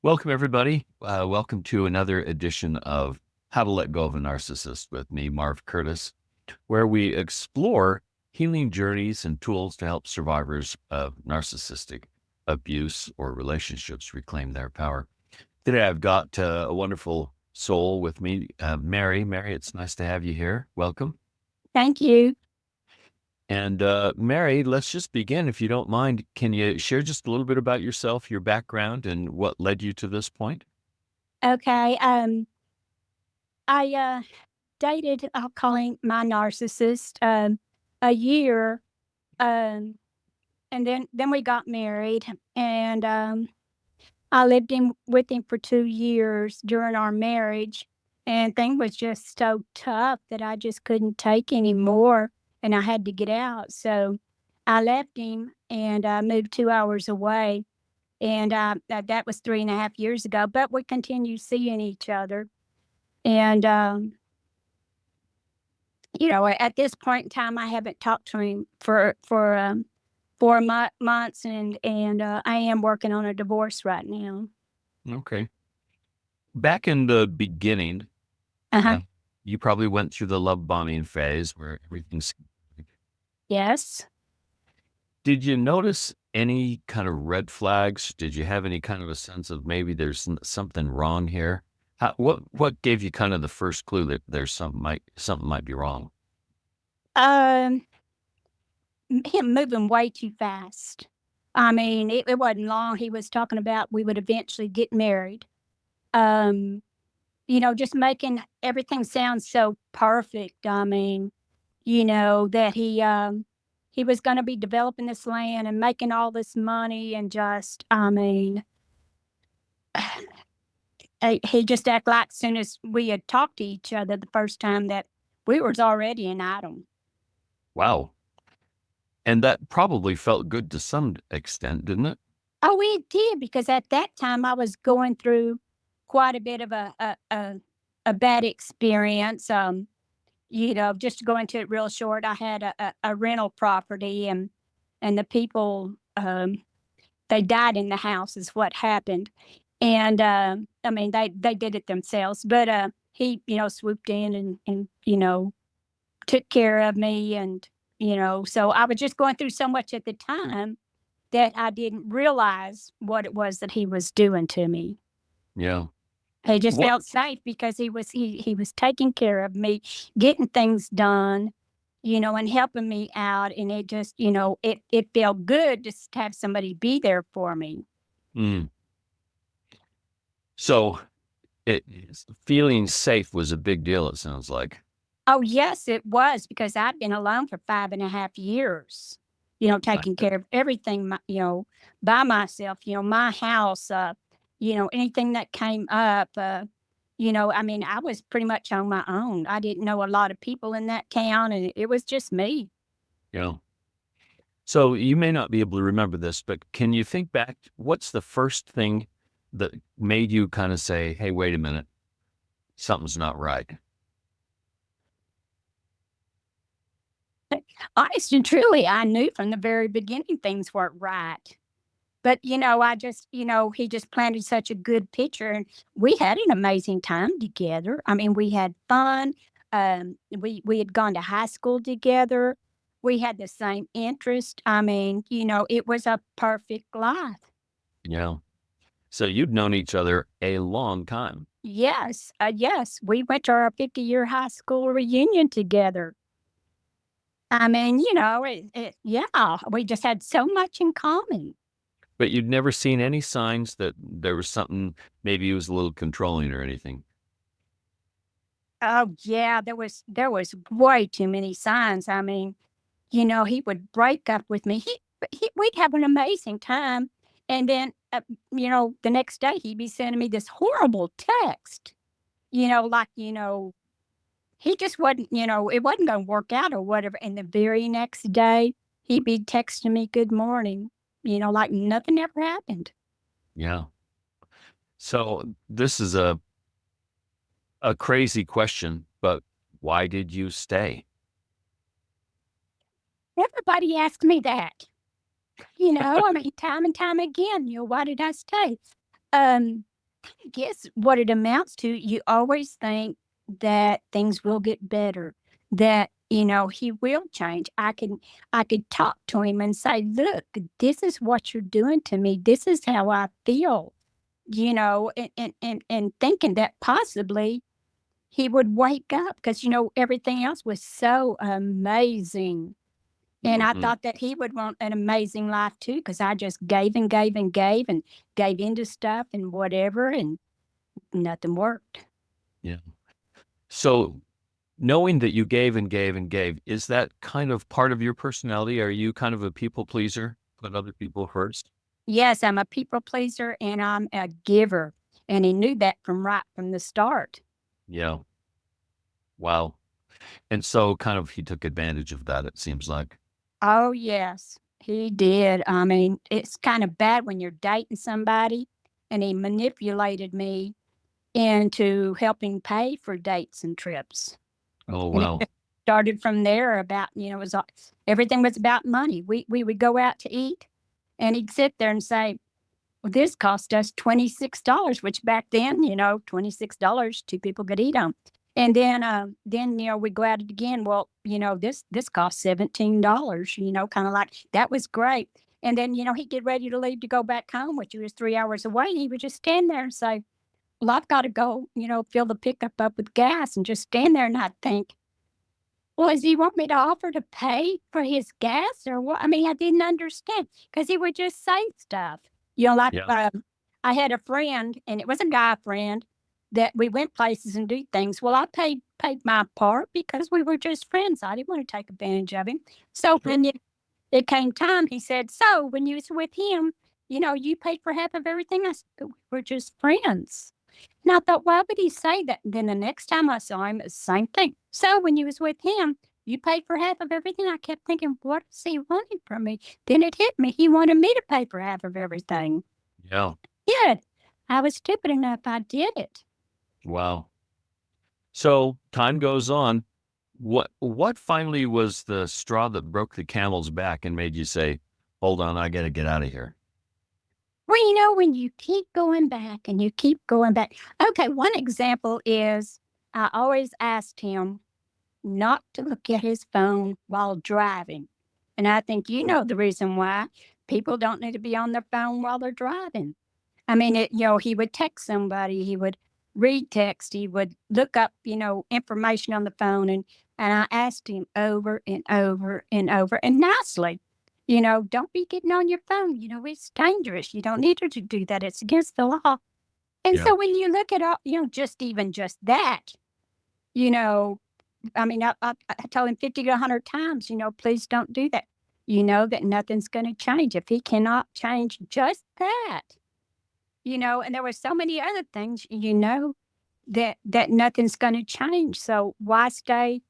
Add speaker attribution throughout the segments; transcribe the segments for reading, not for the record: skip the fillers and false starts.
Speaker 1: Welcome, everybody. Welcome to another edition of How to Let Go of a Narcissist with me, Marv Curtis, where we explore healing journeys and tools to help survivors of narcissistic abuse or relationships reclaim their power. Today, I've got a wonderful soul with me, Mary. Mary, it's nice to have you here. Welcome.
Speaker 2: Thank you.
Speaker 1: And Mary, let's just begin. If you don't mind, can you share just a little bit about yourself, your background, and what led you to this point?
Speaker 2: Okay. I dated, I'll call him my narcissist, a year, um, and then we got married, and I lived in with him for 2 years during our marriage, and thing was just so tough that I just couldn't take anymore, and I had to get out. So I left him and moved 2 hours away. And that was 3.5 years ago, but we continue seeing each other. And, at this point in time, I haven't talked to him for 4 months, and I am working on a divorce right now.
Speaker 1: Okay. Back in the beginning,
Speaker 2: Uh-huh.
Speaker 1: uh, you probably went through the love bombing phase where everything's.
Speaker 2: Yes.
Speaker 1: Did you notice any kind of red flags? Did you have any kind of a sense of maybe there's something wrong here? What gave you kind of the first clue that there's something might be wrong?
Speaker 2: Um, him moving way too fast. I mean, it wasn't long. He was talking about we would eventually get married. Um, just making everything sound so perfect. I mean, that he was gonna be developing this land and making all this money and just, I mean, he just act like soon as we had talked to each other the first time that we was already an item.
Speaker 1: Wow. And that probably felt good to some extent, didn't it?
Speaker 2: Oh, it did, because at that time I was going through quite a bit of a bad experience. Just to go into it real short, I had a rental property, and the people, they died in the house is what happened. And, I mean, they did it themselves, but, he, swooped in and took care of me, and, so I was just going through so much at the time that I didn't realize what it was that he was doing to me.
Speaker 1: Yeah.
Speaker 2: He just
Speaker 1: What
Speaker 2: felt safe because he was taking care of me, getting things done, and helping me out, and it just, it felt good just to have somebody be there for me.
Speaker 1: mm. So feeling safe was a big deal, it sounds like.
Speaker 2: Oh, yes, it was, because I'd been alone for 5.5 years,
Speaker 1: I
Speaker 2: taking care of everything, by myself, my house, anything that came up, I mean, I was pretty much on my own. I didn't know a lot of people in that town, and it was just me.
Speaker 1: Yeah. So you may not be able to remember this, but can you think back? What's the first thing that made you kind of say, "Hey, wait a minute, something's not right"?
Speaker 2: Honest and truly, I knew from the very beginning things weren't right. But, I just, he just planted such a good picture, and we had an amazing time together. I mean, we had fun. We had gone to high school together. We had the same interest. I mean, it was a perfect life.
Speaker 1: Yeah. So you'd known each other a long time.
Speaker 2: Yes, yes, we went to our 50-year high school reunion together. I mean, yeah, we just had so much in common.
Speaker 1: But you'd never seen any signs that there was something, maybe he was a little controlling or anything.
Speaker 2: Oh, yeah, there was way too many signs. I mean, he would break up with me. We'd have an amazing time, and then, the next day he'd be sending me this horrible text. Like, he just wasn't, it wasn't gonna work out or whatever. And the very next day, he'd be texting me good morning, like nothing ever happened.
Speaker 1: Yeah. So this is a crazy question, but why did you stay?
Speaker 2: Everybody asked me that. I mean, time and time again, why did I stay? guess what it amounts to, you always think that things will get better, that, he will change. I could talk to him and say, "Look, this is what you're doing to me. This is how I feel." And thinking that possibly he would wake up because, everything else was so amazing. And I
Speaker 1: Mhm.
Speaker 2: thought that he would want an amazing life too, because I just gave and gave and gave and gave into stuff and whatever, and nothing worked.
Speaker 1: Yeah. So knowing that you gave and gave and gave, is that kind of part of your personality? Are you kind of a people pleaser? Put other people first?
Speaker 2: Yes, I'm a people pleaser and I'm a giver. And he knew that from right from the start.
Speaker 1: Yeah. Wow. And so kind of he took advantage of that, it seems like.
Speaker 2: Oh, yes, he did. I mean, it's kind of bad when you're dating somebody and he manipulated me into helping pay for dates and trips.
Speaker 1: Oh,
Speaker 2: And it
Speaker 1: wow.
Speaker 2: just started from there about, it was everything was about money. We would go out to eat and he'd sit there and say, "Well, this cost us $26," which back then, $26, two people could eat on. And then we go at it again. Well, this cost $17. Kind of like that was great. And then he'd get ready to leave to go back home, which was 3 hours away. And he would just stand there and say, "Well, I've got to go, fill the pickup up with gas," and just stand there. And I'd think, well, does he want me to offer to pay for his gas or what? I mean, I didn't understand because he would just say stuff. Like
Speaker 1: Yeah.
Speaker 2: I had a friend, and it was a guy friend that we went places and do things. Well, I paid my part because we were just friends. I didn't want to take advantage of him. So
Speaker 1: Sure.
Speaker 2: when it came time, he said, "So when you was with him, you paid for half of everything." I said, "But we were just friends." And I thought, why would he say that? Then the next time I saw him, it's the same thing. "So when you was with him, you paid for half of everything." I kept thinking, what does he wanting from me? Then it hit me. He wanted me to pay for half of everything.
Speaker 1: Yeah.
Speaker 2: Yeah, I was stupid enough. I did it.
Speaker 1: Wow. So time goes on. What finally was the straw that broke the camel's back and made you say, "Hold on, I gotta get out of here"?
Speaker 2: Well, when you keep going back and you keep going back. Okay, one example is I always asked him not to look at his phone while driving. And I think the reason why people don't need to be on their phone while they're driving. I mean, he would text somebody, he would read text, he would look up, information on the phone. And I asked him over and over and over and nicely, don't be getting on your phone. It's dangerous. You don't need to do that. It's against the law. And
Speaker 1: Yeah.
Speaker 2: so when you look at all, just that, you know, I mean, I told him 50 to 100 times, please don't do that. You know that nothing's going to change if he cannot change just that. And there were so many other things, that nothing's going to change. So why stay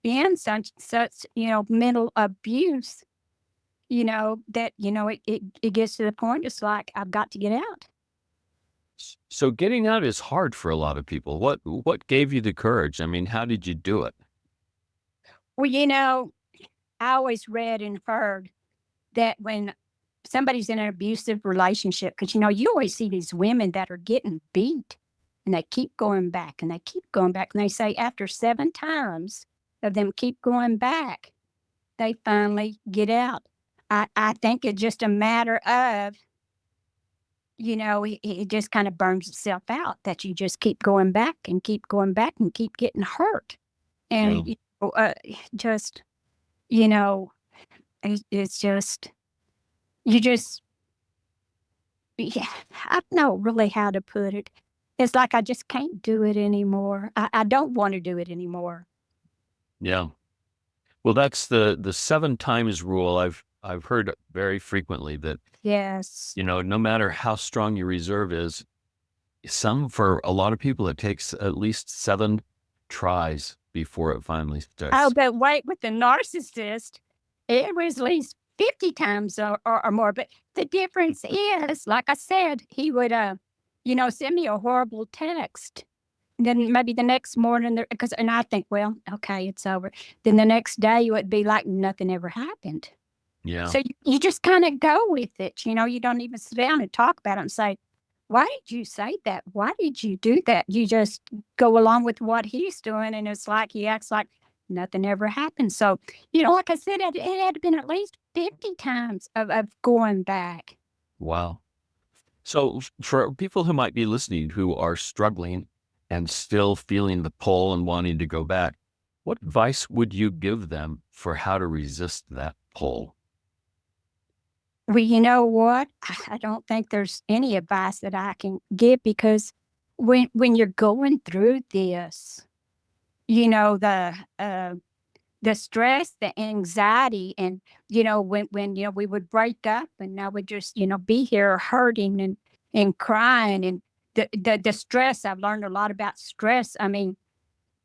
Speaker 2: in such mental abuse? That it gets to the point. It's like I've got to get out.
Speaker 1: So getting out is hard for a lot of people. What gave you the courage? I mean, how did you do it?
Speaker 2: Well, I always read and heard that when somebody's in an abusive relationship, because you always see these women that are getting beat and they keep going back and they keep going back. And they say after 7 times of them keep going back, they finally get out. I think it's just a matter of, it just kind of burns itself out that you just keep going back and keep going back and keep getting hurt.
Speaker 1: Yeah.
Speaker 2: And, just, you know, it's just, you just, yeah, I don't know really how to put it. It's like I just can't do it anymore. I don't want to do it anymore.
Speaker 1: Yeah. Well, that's the 7 times rule. I've heard very frequently that,
Speaker 2: Yes.
Speaker 1: no matter how strong your reserve is, for a lot of people, it takes at least 7 tries before it finally
Speaker 2: Oh,
Speaker 1: sticks.
Speaker 2: but wait, with the narcissist, it was at least 50 times or more. But the difference is, like I said, he would, send me a horrible text. Then maybe the next morning, and I think, well, okay, it's over. Then the next day, it would be like nothing ever happened.
Speaker 1: Yeah.
Speaker 2: So you just kind of go with it. You don't even sit down and talk about it and say, why did you say that? Why did you do that? You just go along with what he's doing, and it's like he acts like nothing ever happened. So, like I said, it had been at least 50 times of going back.
Speaker 1: Wow. So, for people who might be listening who are struggling and still feeling the pull and wanting to go back, what advice would you give them for how to resist that pull?
Speaker 2: Well, you know what? I don't think there's any advice that I can give because when you're going through this, you know, the stress, the anxiety, and when we would break up, and I would just be here hurting and crying, and the stress. I've learned a lot about stress. I mean,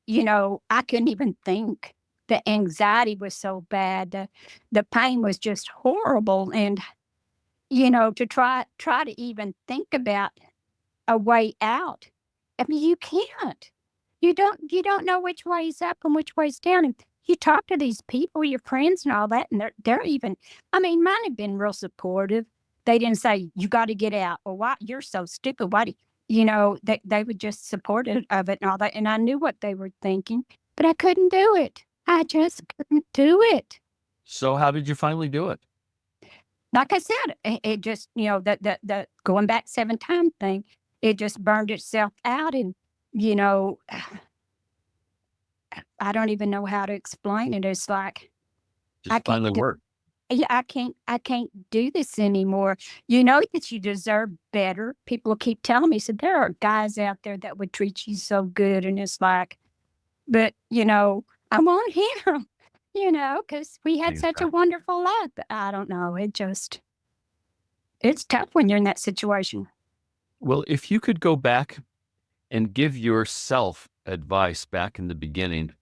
Speaker 2: I couldn't even think. The anxiety was so bad. The pain was just horrible, and to try to even think about a way out. I mean, you can't. You don't know which way's up and which way's down. And you talk to these people, your friends and all that, and they're even, I mean, mine have been real supportive. They didn't say, you got to get out, or why you're so stupid. Why do they were just supportive of it and all that. And I knew what they were thinking, but I couldn't do it. I just couldn't do it.
Speaker 1: So, how did you finally do it?
Speaker 2: Like I said, it just, the going back 7 time thing, it just burned itself out, and, you know, I don't even know how to explain it. It's like, I
Speaker 1: Just
Speaker 2: can't
Speaker 1: finally
Speaker 2: do
Speaker 1: work.
Speaker 2: yeah, I can't do this anymore. You know that you deserve better. People keep telling me, said, "There are guys out there that would treat you so good," and it's like, but, I want him, because we had such a
Speaker 1: Exactly.
Speaker 2: wonderful life, but I don't know, it's tough when you're in that situation.
Speaker 1: Well, if you could go back and give yourself advice back in the beginning,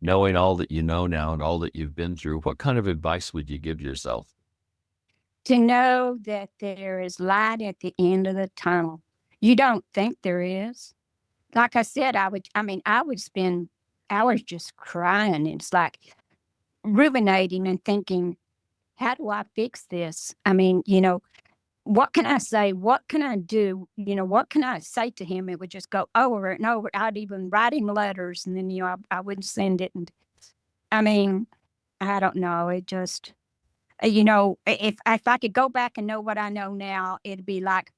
Speaker 1: knowing all that you know now and all that you've been through, what kind of advice would you give yourself?
Speaker 2: To know that there is light at the end of the tunnel. You don't think there is. Like I said, I would spend hours just crying. It's like ruminating and thinking, how do I fix this? I mean, what can I say? What can I do? What can I say to him? It would just go over and over. I'd even write him letters, and then, I wouldn't send it. And I mean, I don't know. It just, if I could go back and know what I know now, it'd be like,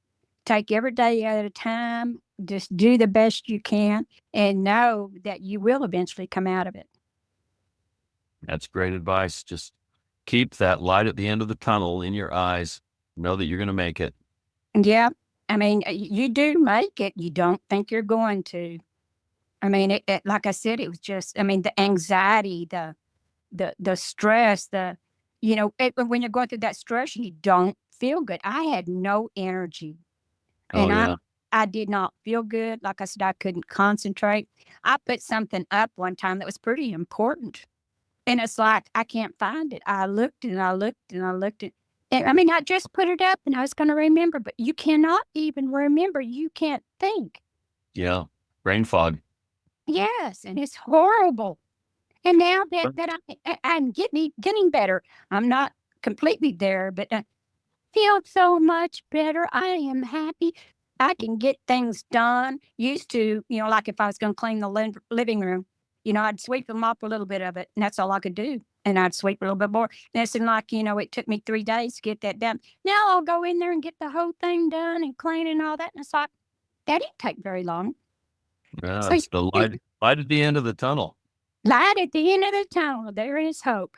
Speaker 2: take every day at a time, just do the best you can, and know that you will eventually come out of it.
Speaker 1: That's great advice. Just keep that light at the end of the tunnel in your eyes. Know that you're going to make it.
Speaker 2: Yeah. I mean, you do make it. You don't think you're going to. I mean, like I said, it was just, I mean, the anxiety, the stress, when you're going through that stress, you don't feel good. I had no energy.
Speaker 1: Oh,
Speaker 2: And
Speaker 1: yeah.
Speaker 2: I did not feel good. Like I said, I couldn't concentrate. I put something up one time that was pretty important, and it's like, I can't find it. I looked and I looked and I looked and I mean, I just put it up and I was gonna remember, but you cannot even remember. You can't think.
Speaker 1: Yeah. Brain fog.
Speaker 2: Yes, and it's horrible. And now I'm getting better. I'm not completely there, but feel so much better. I am happy. I can get things done. Used to, like if I was going to clean the living room, I'd sweep and mop a little bit of it, and that's all I could do. And I'd sweep a little bit more. And it seemed like, it took me 3 days to get that done. Now I'll go in there and get the whole thing done and clean and all that. And it's like, that didn't take very long.
Speaker 1: Yeah.
Speaker 2: So,
Speaker 1: It's the light at the end of the tunnel.
Speaker 2: light at the end of the tunnel, there is hope.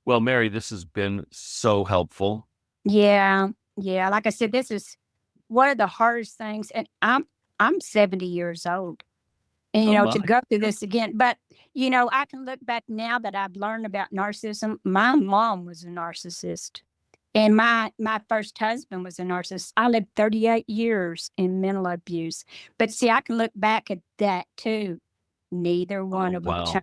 Speaker 1: Well, Mary, this has been so helpful.
Speaker 2: Yeah. Yeah. Like I said, this is one of the hardest things. And I'm 70 years old. And,
Speaker 1: Oh, my.
Speaker 2: to go through this again. But, I can look back now that I've learned about narcissism. My mom was a narcissist. And my first husband was a narcissist. I lived 38 years in mental abuse. But see, I can look back at that too. Neither one
Speaker 1: Oh,
Speaker 2: of them.
Speaker 1: wow.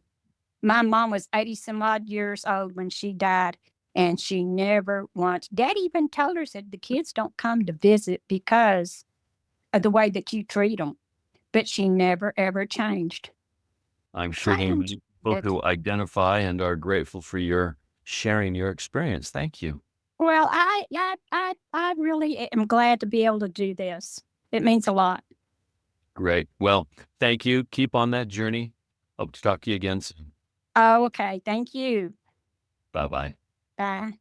Speaker 2: My mom was 80 some odd years old when she died. And she never once, Dad even told her, said, the kids don't come to visit because of the way that you treat them. But she never, ever changed.
Speaker 1: I'm sure there are
Speaker 2: And
Speaker 1: many people
Speaker 2: it
Speaker 1: who identify and are grateful for your sharing your experience. Thank you.
Speaker 2: Well, I really am glad to be able to do this. It means a lot.
Speaker 1: Great. Well, thank you. Keep on that journey. Hope to talk to you again soon.
Speaker 2: Oh, okay. Thank you.
Speaker 1: Bye bye.
Speaker 2: Bye.